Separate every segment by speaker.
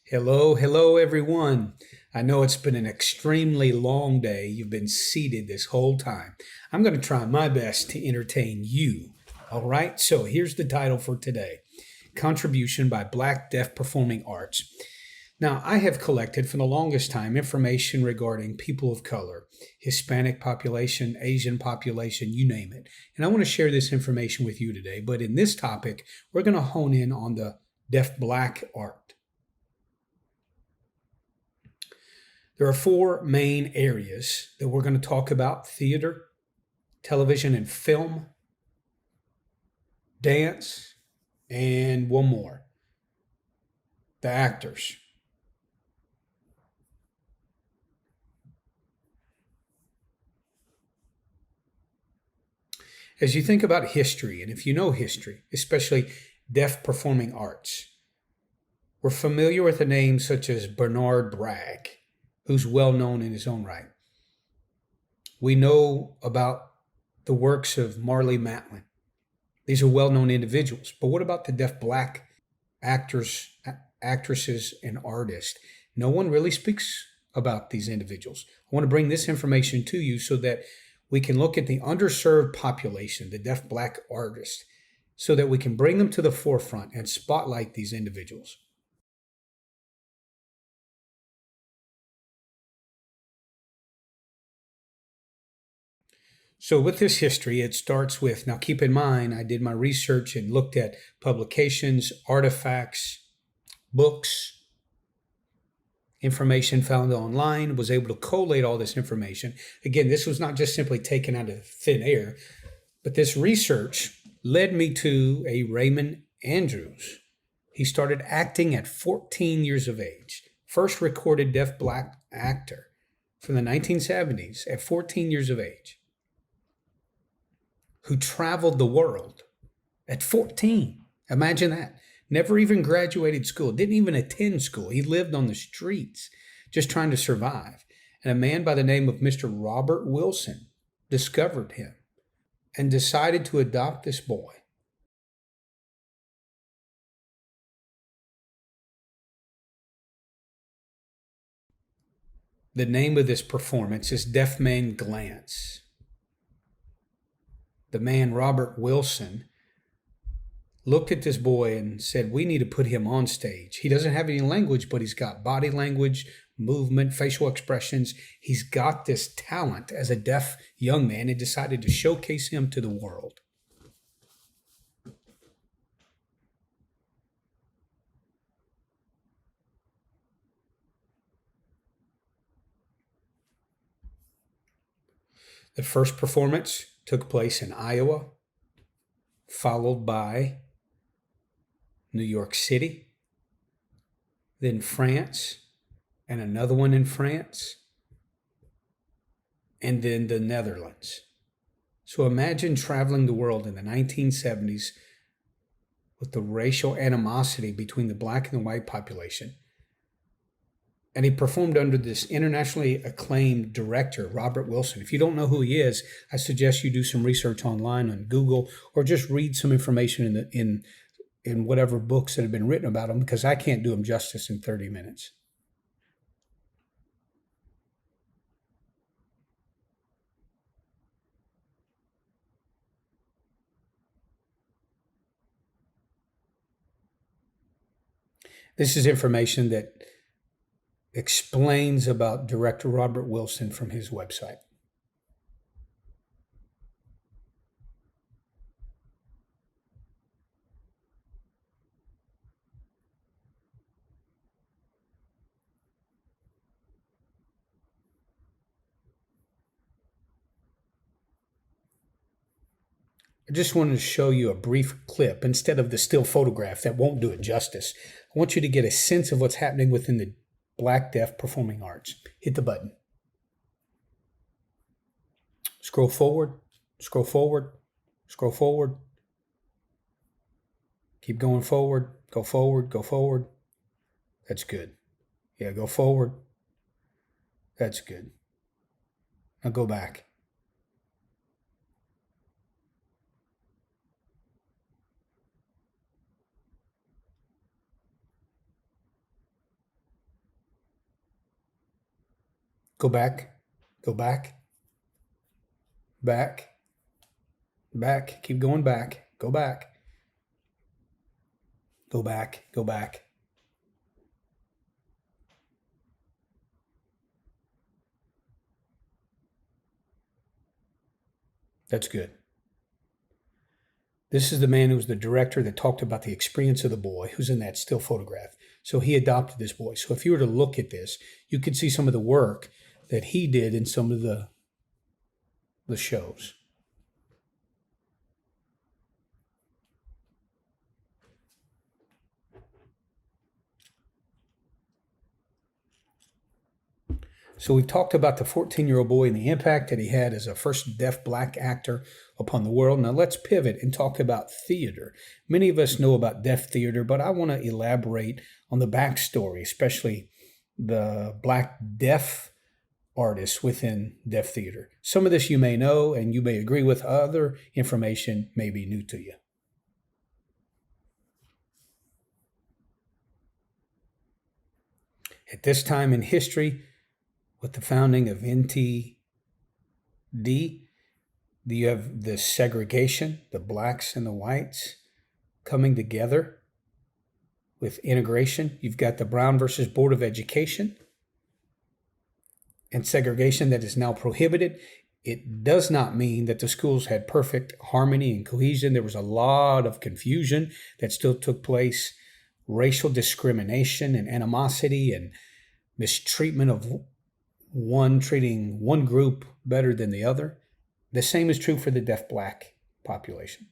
Speaker 1: Hello, hello, everyone. I know it's been an extremely long day. You've been seated this whole time. I'm going to try my best to entertain you. All right, so here's the title for today: Contribution by Black Deaf Performing Arts. Now, I have collected for the longest time information regarding people of color, Hispanic population, Asian population, you name it. And I want to share this information with you today. But in this topic, we're going to hone in on the deaf black art. There are four main areas that we're going to talk about: theater, television and film, dance, and one more: the actors. As you think about history, and if you know history, especially deaf performing arts, we're familiar with a name such as Bernard Bragg, who's well known in his own right. We know about the works of Marley Matlin. These are well known individuals. But what about the deaf black actors, actresses, and artists? No one really speaks about these individuals. I want to bring this information to you so that we can look at the underserved population, the deaf black artists, so that we can bring them to the forefront and spotlight these individuals. So, with this history, it starts with, now keep in mind, I did my research and looked at publications, artifacts, books, information found online, was able to collate all this information. Again, this was not just simply taken out of thin air, but this research led me to a Raymond Andrews. He started acting at 14 years of age, first recorded deaf black actor from the 1970s at 14 years of age, who traveled the world at 14. Imagine that. Never even graduated school, didn't even attend school. He lived on the streets just trying to survive. And a man by the name of Mr. Robert Wilson discovered him and decided to adopt this boy. The name of this performance is Deafman Glance. The man, Robert Wilson, looked at this boy and said, we need to put him on stage. He doesn't have any language, but he's got body language, movement, facial expressions. He's got this talent as a deaf young man, and decided to showcase him to the world. The first performance took place in Iowa, followed by New York City, then France, and another one in France, and then the Netherlands. So imagine traveling the world in the 1970s with the racial animosity between the black and the white population. And he performed under this internationally acclaimed director, Robert Wilson. If you don't know who he is, I suggest you do some research online on Google, or just read some information in whatever books that have been written about him, because I can't do him justice in 30 minutes. This is information that explains about director Robert Wilson from his website. I just wanted to show you a brief clip instead of the still photograph that won't do it justice. I want you to get a sense of what's happening within the Black Deaf Performing Arts. Hit the button. Scroll forward, scroll forward, scroll forward. Keep going forward, go forward, go forward. That's good. Yeah, go forward. That's good. Now go back. Go back. Go back. Back. Back. Keep going back. Go back. Go back. Go back. That's good. This is the man who was the director that talked about the experience of the boy who's in that still photograph. So he adopted this boy. So if you were to look at this, you could see some of the work that he did in some of the shows. So we've talked about the 14-year-old boy and the impact that he had as a first deaf black actor upon the world. Now let's pivot and talk about theater. Many of us know about deaf theater, but I want to elaborate on the backstory, especially the black deaf artists within deaf theater. Some of this you may know and you may agree with. Other information may be new to you. At this time in history, with the founding of NTD, you have the segregation, the blacks and the whites coming together with integration. You've got the Brown versus Board of Education and segregation that is now prohibited. It does not mean that the schools had perfect harmony and cohesion. There was a lot of confusion that still took place, racial discrimination and animosity and mistreatment of one treating one group better than the other. The same is true for the deaf black population.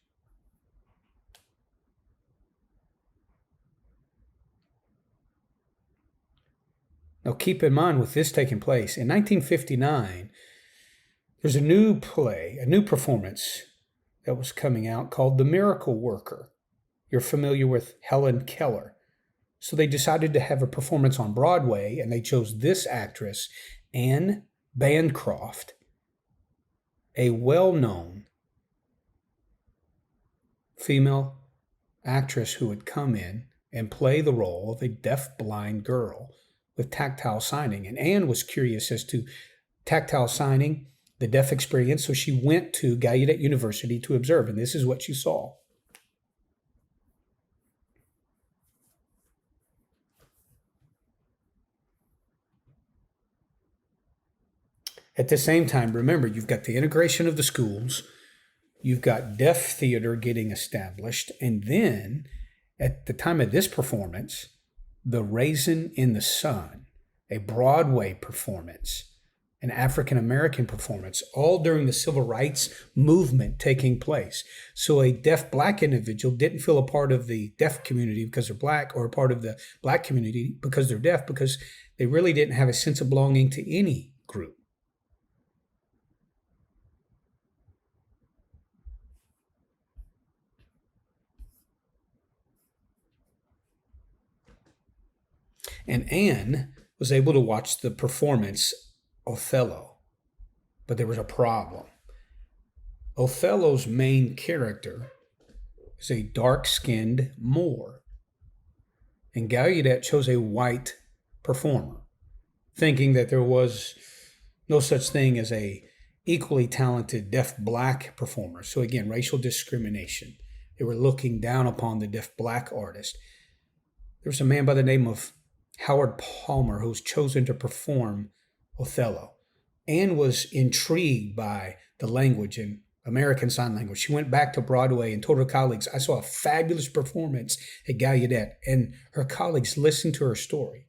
Speaker 1: Now keep in mind, with this taking place, in 1959, there's a new play, a new performance that was coming out called The Miracle Worker. You're familiar with Helen Keller. So they decided to have a performance on Broadway, and they chose this actress, Anne Bancroft, a well-known female actress who would come in and play the role of a deaf-blind girl with tactile signing. And Anne was curious as to tactile signing, the deaf experience, so she went to Gallaudet University to observe, and this is what she saw. At the same time, remember, you've got the integration of the schools, you've got deaf theater getting established, and then at the time of this performance, The Raisin in the Sun, a Broadway performance, an African-American performance, all during the civil rights movement taking place. So a deaf black individual didn't feel a part of the deaf community because they're black, or a part of the black community because they're deaf, because they really didn't have a sense of belonging to any group. And Anne was able to watch the performance Othello, but there was a problem. Othello's main character is a dark-skinned Moor, and Gallaudet chose a white performer, thinking that there was no such thing as a equally talented deaf black performer. So again, racial discrimination. They were looking down upon the deaf black artist. There was a man by the name of Howard Palmer who was chosen to perform Othello. Anne was intrigued by the language and American Sign Language. She went back to Broadway and told her colleagues, I saw a fabulous performance at Gallaudet, and her colleagues listened to her story.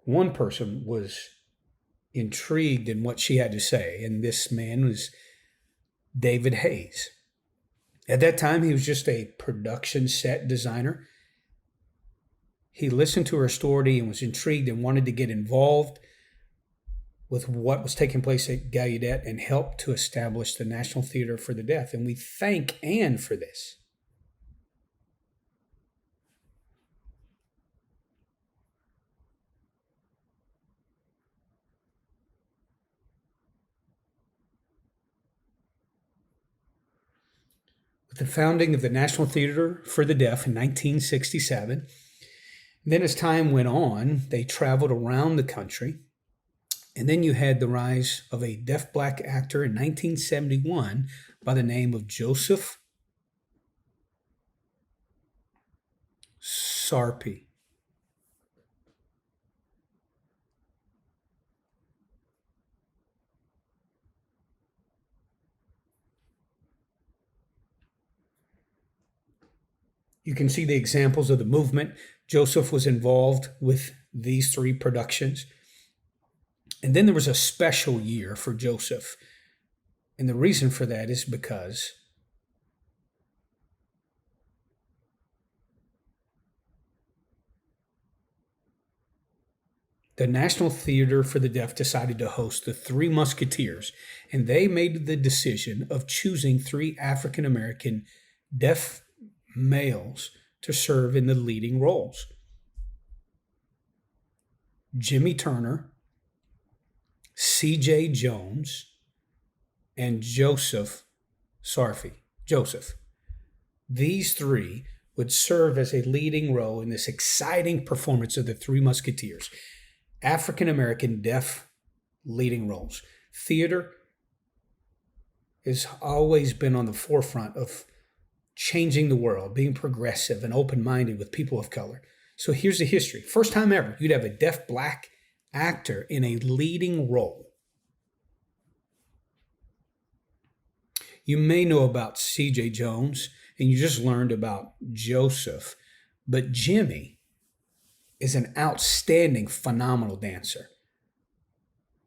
Speaker 1: One person was intrigued in what she had to say, and this man was David Hayes. At that time, he was just a production set designer. He listened to her story and was intrigued and wanted to get involved with what was taking place at Gallaudet and help to establish the National Theater for the Deaf. And we thank Anne for this. the founding of the National Theater for the Deaf in 1967. Then as time went on, they traveled around the country. And then you had the rise of a deaf black actor in 1971 by the name of Joseph Sarpy. You can see the examples of the movement. Joseph was involved with these three productions. And then there was a special year for Joseph. And the reason for that is because the National Theater for the Deaf decided to host the Three Muskeeters, and they made the decision of choosing three African American deaf males to serve in the leading roles. Jimmy Turner, C.J. Jones, and Joseph Sarpy. Joseph. These three would serve as a leading role in this exciting performance of the Three Muskeeters. African American deaf leading roles. Theater has always been on the forefront of changing the world, being progressive and open-minded with people of color. So here's the history. First time ever, you'd have a deaf black actor in a leading role. You may know about C.J. Jones, and you just learned about Joseph, but Jimmy is an outstanding, phenomenal dancer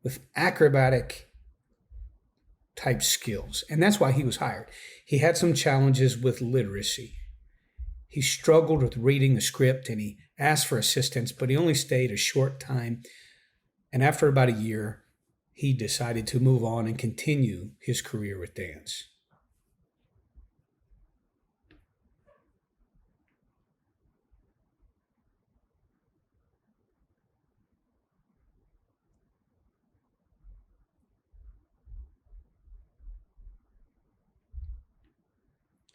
Speaker 1: with acrobatic type skills, and that's why he was hired. He had some challenges with literacy. He struggled with reading the script, and he asked for assistance, but he only stayed a short time. And after about a year, he decided to move on and continue his career with dance.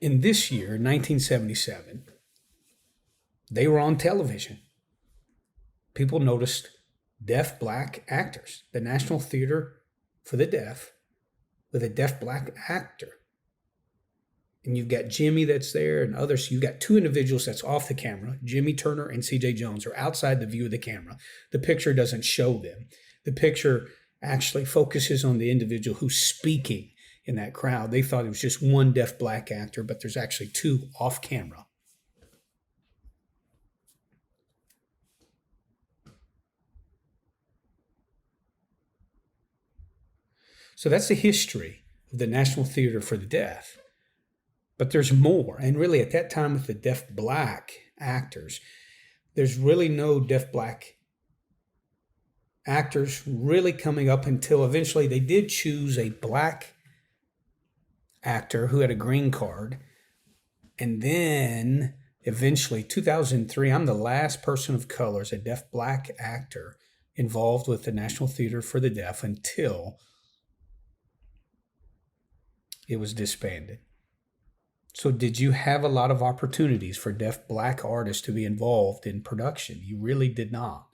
Speaker 1: In this year, 1977, they were on television. People noticed deaf black actors. The National Theater for the Deaf with a deaf black actor. And you've got Jimmy that's there and others. You've got two individuals that's off the camera. Jimmy Turner and C.J. Jones are outside the view of the camera. The picture doesn't show them. The picture actually focuses on the individual who's speaking in that crowd. They thought it was just one deaf black actor, but there's actually two off camera. So that's the history of the National Theater for the Deaf. But there's more. And really at that time with the deaf black actors, there's really no deaf black actors really coming up until eventually they did choose a black actor who had a green card. And then eventually 2003, I'm the last person of color as a deaf black actor involved with the National Theater for the Deaf until it was disbanded. So did you have a lot of opportunities for deaf black artists to be involved in production? You really did not.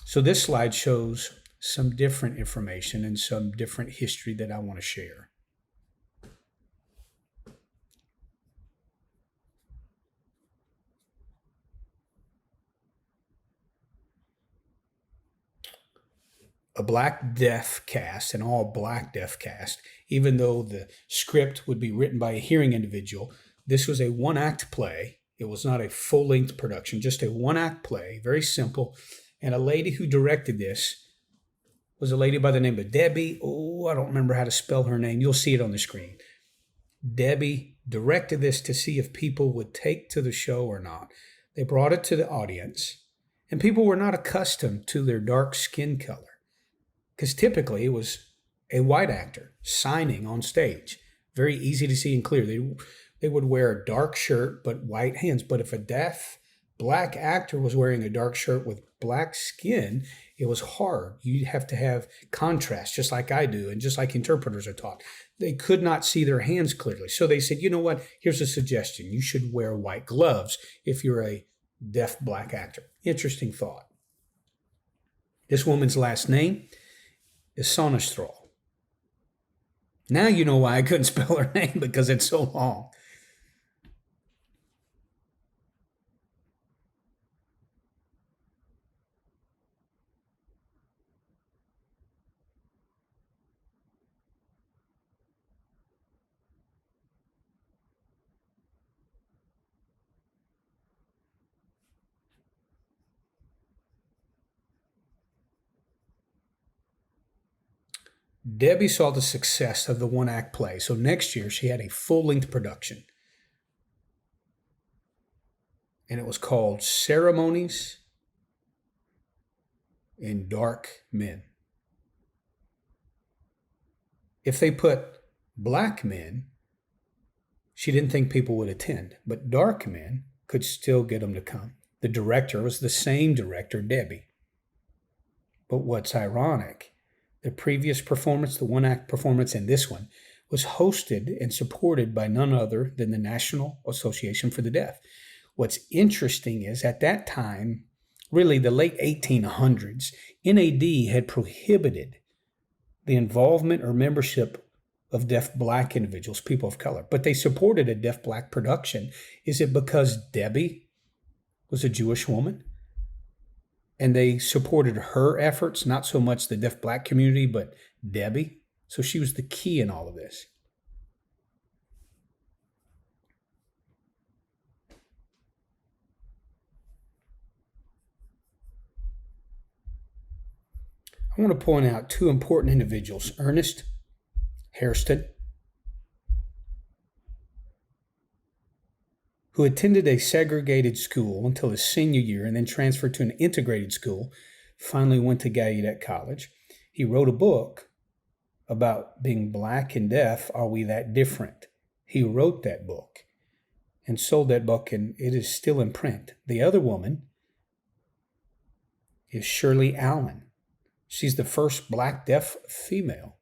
Speaker 1: So this slide shows some different information and some different history that I want to share. A black deaf cast, an all black deaf cast, even though the script would be written by a hearing individual, this was a one-act play. It was not a full-length production, just a one-act play, very simple. And a lady who directed this was a lady by the name of Debbie. I don't remember how to spell her name. You'll see it on the screen. Debbie directed this to see if people would take to the show or not. They brought it to the audience, and people were not accustomed to their dark skin color, because typically it was a white actor signing on stage. Very easy to see and clear. They would wear a dark shirt but white hands. But if a deaf black actor was wearing a dark shirt with black skin, It was hard. You have to have contrast, just like I do, and just like interpreters are taught. They could not see their hands clearly. So they said, you know what? Here's a suggestion. You should wear white gloves if you're a deaf black actor. Interesting thought. This woman's last name is Sonnenthral. Now you know why I couldn't spell her name, because it's so long. Debbie saw the success of the one-act play, so next year she had a full-length production. And it was called Ceremonies in Dark Men. If they put black men, she didn't think people would attend, but dark men could still get them to come. The director was the same director, Debbie. But what's ironic, the previous performance, the one-act performance, and this one was hosted and supported by none other than the National Association for the Deaf. What's interesting is at that time, really the late 1800s, NAD had prohibited the involvement or membership of deaf black individuals, people of color, but they supported a deaf black production. Is it because Debbie was a Jewish woman and they supported her efforts, not so much the deaf black community, but Debbie? So she was the key in all of this. I want to point out two important individuals, Ernest Hairston, who attended a segregated school until his senior year and then transferred to an integrated school, finally went to ADEC College. He wrote a book about being black and deaf. Are we that different? He wrote that book and sold that book, and it is still in print. The other woman is Shirley Allen. She's the first black deaf female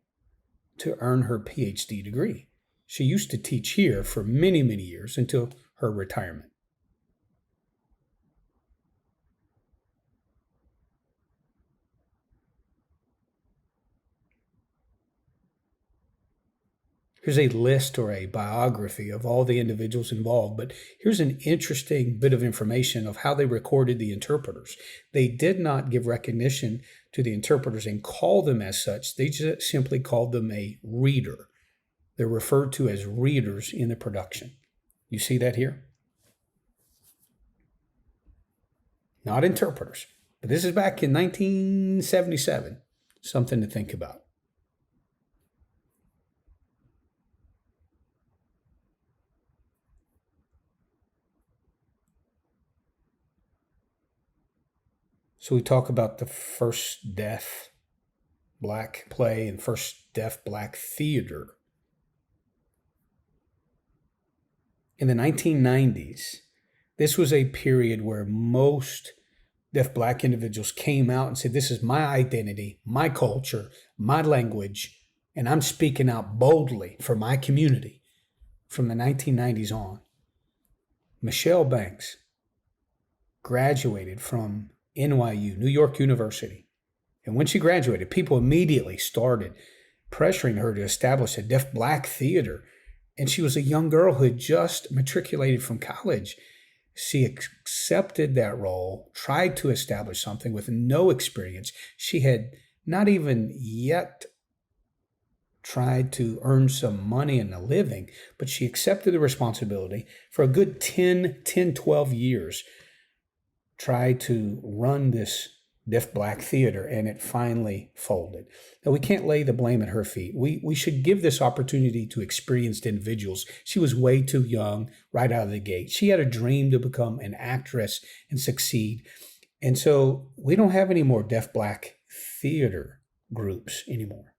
Speaker 1: to earn her PhD degree. She used to teach here for many, many years until her retirement. Here's a list or a biography of all the individuals involved, but here's an interesting bit of information of how they recorded the interpreters. They did not give recognition to the interpreters and call them as such. They just simply called them a reader. They're referred to as readers in the production. You see that here? Not interpreters, but this is back in 1977. Something to think about. So we talk about the first deaf black play and first deaf black theater. In the 1990s, this was a period where most deaf black individuals came out and said, this is my identity, my culture, my language, and I'm speaking out boldly for my community from the 1990s on. Michelle Banks graduated from NYU, New York University. And when she graduated, people immediately started pressuring her to establish a deaf black theater. And she was a young girl who had just matriculated from college. She accepted that role, tried to establish something with no experience. She had not even yet tried to earn some money and a living, but she accepted the responsibility for a good 10, 12 years, tried to run this deaf black theater, and it finally folded. Now, we can't lay the blame at her feet. We should give this opportunity to experienced individuals. She was way too young right out of the gate. She had a dream to become an actress and succeed. And so we don't have any more deaf black theater groups anymore.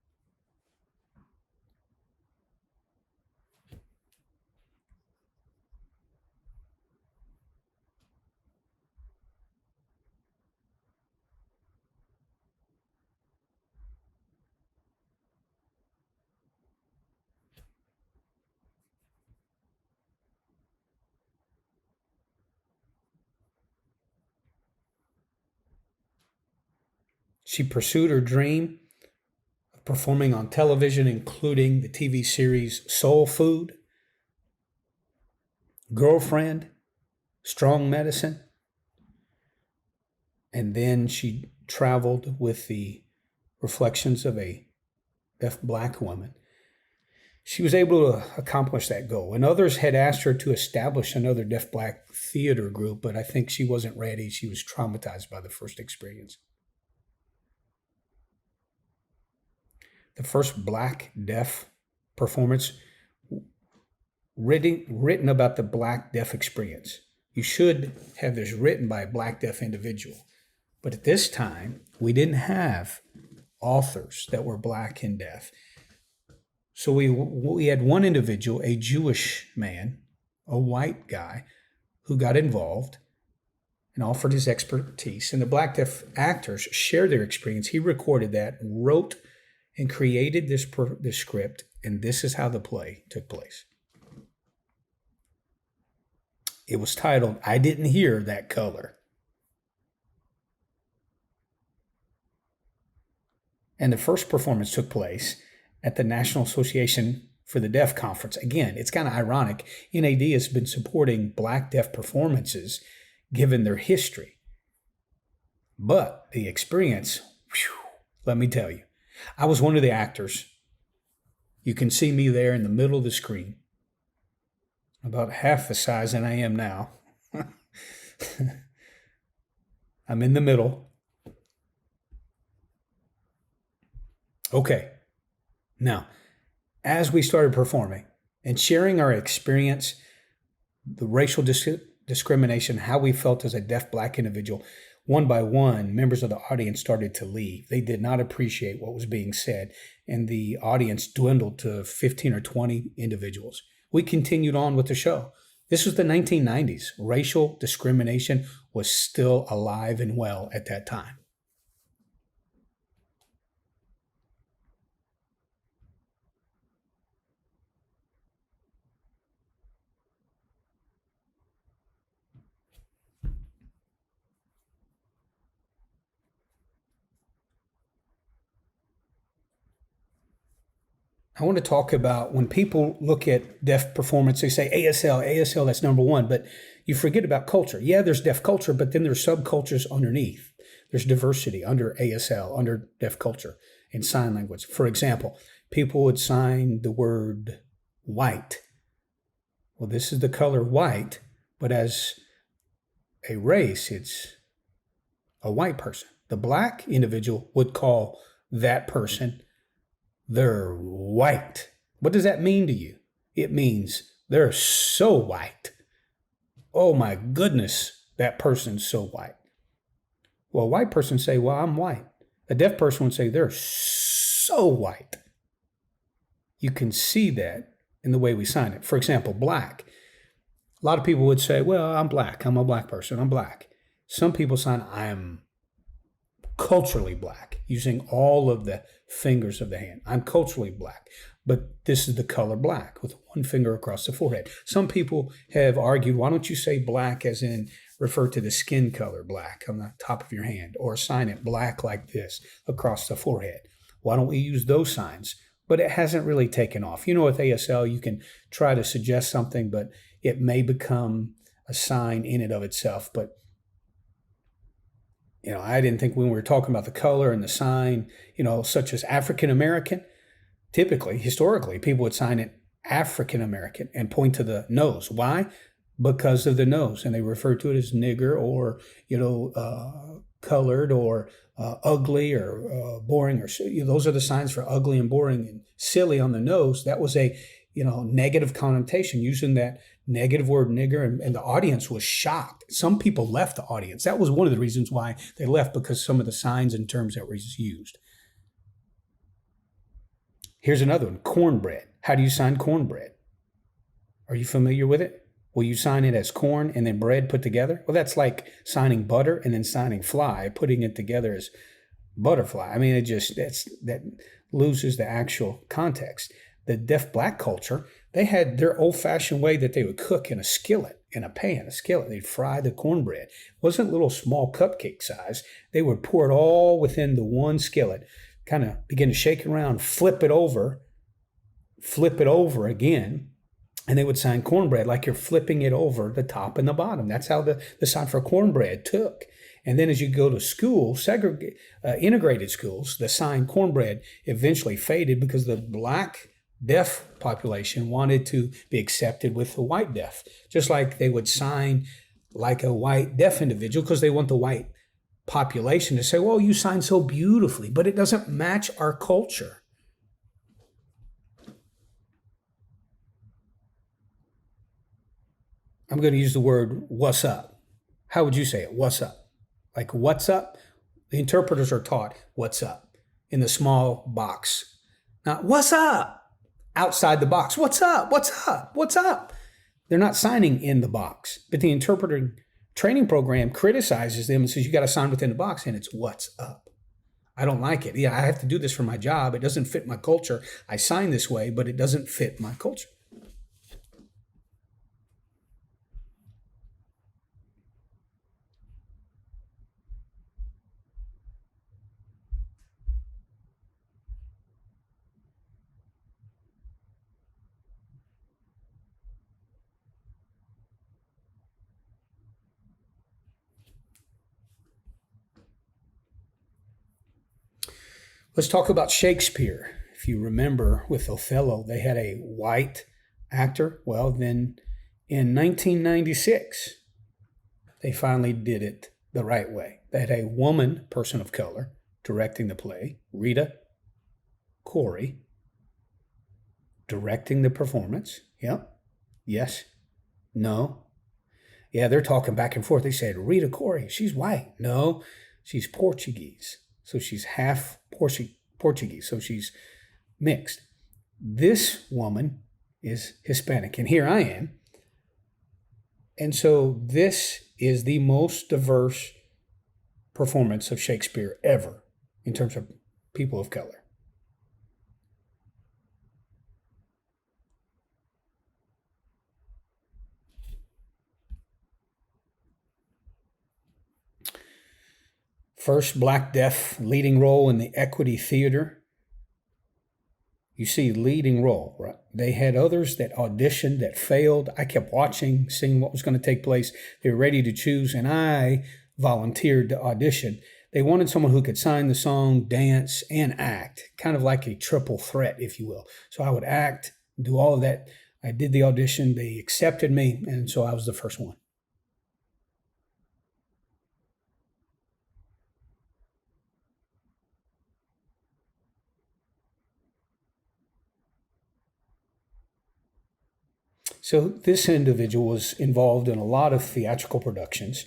Speaker 1: She pursued her dream of performing on television, including the TV series Soul Food, Girlfriend, Strong Medicine, and then she traveled with the Reflections of a Deaf Black Woman. She was able to accomplish that goal, and others had asked her to establish another Deaf Black theater group, but I think she wasn't ready. She was traumatized by the first experience. The first Black Deaf performance written about the Black Deaf experience. You should have this written by a Black Deaf individual. But at this time, we didn't have authors that were Black and deaf. So we had one individual, a Jewish man, a white guy, who got involved and offered his expertise. And the Black Deaf actors shared their experience. He recorded that, wrote and created this script, and this is how the play took place. It was titled, I Didn't Hear That Color. And the first performance took place at the National Association for the Deaf Conference. Again, it's kind of ironic. NAD has been supporting Black deaf performances given their history. But the experience, let me tell you, I was one of the actors. You can see me there in the middle of the screen, about half the size than I am now. I'm in the middle. Okay. Now, as we started performing and sharing our experience, the racial discrimination, how we felt as a deaf Black individual, one by one, members of the audience started to leave. They did not appreciate what was being said, and the audience dwindled to 15 or 20 individuals. We continued on with the show. This was the 1990s. Racial discrimination was still alive and well at that time. I want to talk about when people look at deaf performance, they say ASL, that's number one, but you forget about culture. Yeah, there's deaf culture, but then there's subcultures underneath. There's diversity under ASL, under deaf culture and sign language. For example, people would sign the word white. Well, this is the color white, but as a race, it's a white person. The Black individual would call that person they're white. What does that mean to you? It means they're so white. Oh my goodness, that person's so white. Well, a white person say, well, I'm white. A deaf person would say, they're so white. You can see that in the way we sign it. For example, Black. A lot of people would say, well, I'm Black. I'm a Black person. I'm Black. Some people sign, I'm culturally Black, using all of the fingers of the hand. I'm culturally Black, but this is the color Black with one finger across the forehead. Some people have argued, why don't you say Black as in refer to the skin color Black on the top of your hand, or sign it Black like this across the forehead? Why don't we use those signs? But it hasn't really taken off. You know, with ASL, you can try to suggest something, but it may become a sign in and of itself. But you know, I didn't think when we were talking about the color and the sign, you know, such as African American, typically, historically, people would sign it African American and point to the nose. Why? Because of the nose. And they refer to it as nigger or, you know, colored or ugly or boring. Or those are the signs for ugly and boring and silly on the nose. That was a, you know, negative connotation, using that negative word nigger, and the audience was shocked. Some people left the audience. That was one of the reasons why they left, because some of the signs and terms that were used. Here's another one, cornbread. How do you sign cornbread? Are you familiar with it? Will you sign it as corn and then bread put together? Well, that's like signing butter and then signing fly, putting it together as butterfly. I mean, that loses the actual context. The deaf Black culture, They had their old-fashioned way that they would cook in a skillet, in a pan, a skillet. They'd fry the cornbread. It wasn't little small cupcake size. They would pour it all within the one skillet, kind of begin to shake it around, flip it over again, and they would sign cornbread like you're flipping it over the top and the bottom. That's how the sign for cornbread took. And then as you go to school, integrated schools, the sign cornbread eventually faded because the black deaf population wanted to be accepted with the white deaf, just like they would sign like a white deaf individual because they want the white population to say, well, you sign so beautifully, but it doesn't match our culture. I'm going to use the word what's up. How would you say it? What's up? Like what's up? The interpreters are taught what's up in the small box. Not what's up? Outside the box. What's up? What's up? What's up? They're not signing in the box. But the interpreter training program criticizes them and says, you got to sign within the box, and it's what's up. I don't like it. Yeah, I have to do this for my job. It doesn't fit my culture. I sign this way, but it doesn't fit my culture. Let's talk about Shakespeare. If you remember with Othello, they had a white actor. Well, then in 1996, they finally did it the right way. They had a woman, person of color, directing the play, Rita Corey, directing the performance. Yep. Yes. No. Yeah, they're talking back and forth. They said, Rita Corey, she's white. No, she's Portuguese. So she's half Portuguese, so she's mixed. This woman is Hispanic, and here I am. And so this is the most diverse performance of Shakespeare ever in terms of people of color. First black deaf leading role in the Equity Theater. You see, leading role, right? They had others that auditioned that failed. I kept watching, seeing what was going to take place. They were ready to choose, and I volunteered to audition. They wanted someone who could sign the song, dance, and act, kind of like a triple threat, if you will. So I would act, do all of that. I did the audition. They accepted me, and so I was the first one. So this individual was involved in a lot of theatrical productions,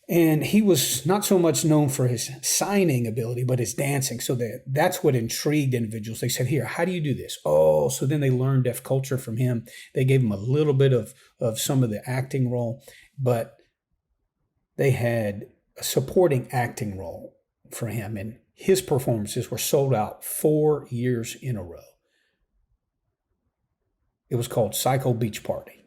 Speaker 1: and he was not so much known for his signing ability, but his dancing. So that's what intrigued individuals. They said, here, how do you do this? Oh, so then they learned deaf culture from him. They gave him a little bit of some of the acting role, but they had a supporting acting role for him, and his performances were sold out 4 years in a row. It was called Psycho Beach Party.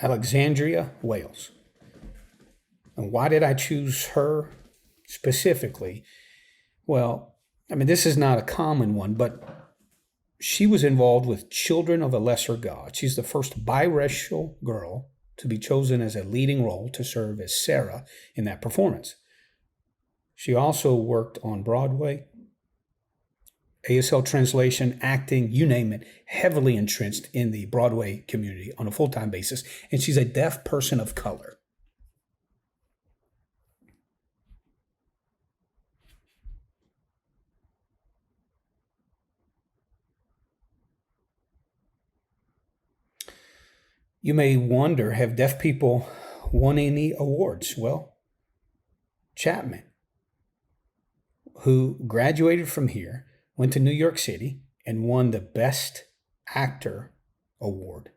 Speaker 1: Alexandria Wailes. And why did I choose her specifically? Well, I mean, this is not a common one, but she was involved with Children of a Lesser God. She's the first biracial girl to be chosen as a leading role to serve as Sarah in that performance. She also worked on Broadway, ASL translation, acting, you name it, heavily entrenched in the Broadway community on a full-time basis. And she's a deaf person of color. You may wonder, have deaf people won any awards? Well, Chapman, who graduated from here, went to New York City and won the Best Actor award.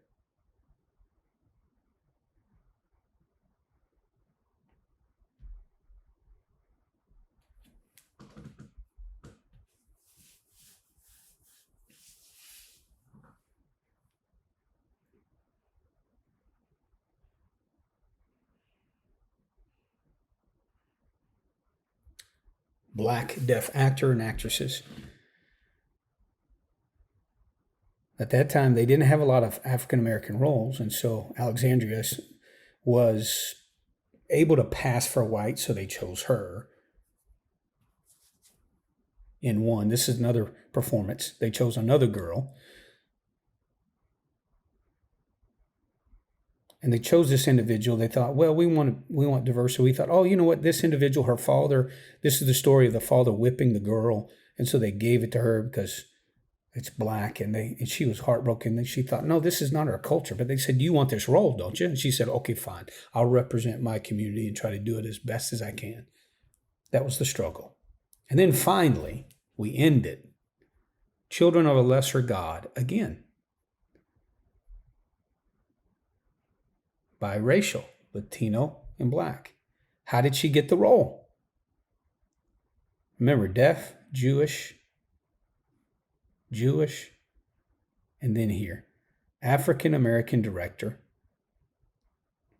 Speaker 1: Black deaf actor and actresses. At that time, they didn't have a lot of African American roles, and so Alexandria was able to pass for white, so they chose her. In one, this is another performance. They chose another girl. And they chose this individual. They thought, well, we want diversity. We thought, oh, you know what? This individual, her father, this is the story of the father whipping the girl. And so they gave it to her because it's black. And she was heartbroken. And she thought, no, this is not our culture. But they said, you want this role, don't you? And she said, okay, fine. I'll represent my community and try to do it as best as I can. That was the struggle. And then finally, we ended. Children of a Lesser God again. Biracial, Latino and black. How did she get the role? Remember, deaf, Jewish, and then here, African American director.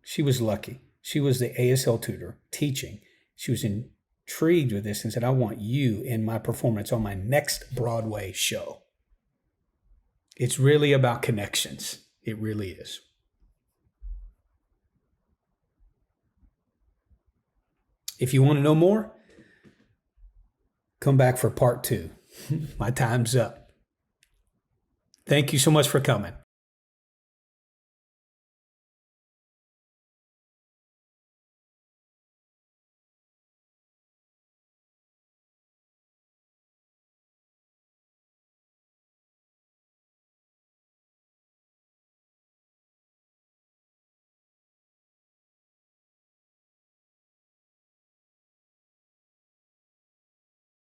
Speaker 1: She was lucky. She was the ASL tutor teaching. She was intrigued with this and said, I want you in my performance on my next Broadway show. It's really about connections. It really is. If you want to know more, come back for part 2. My time's up. Thank you so much for coming.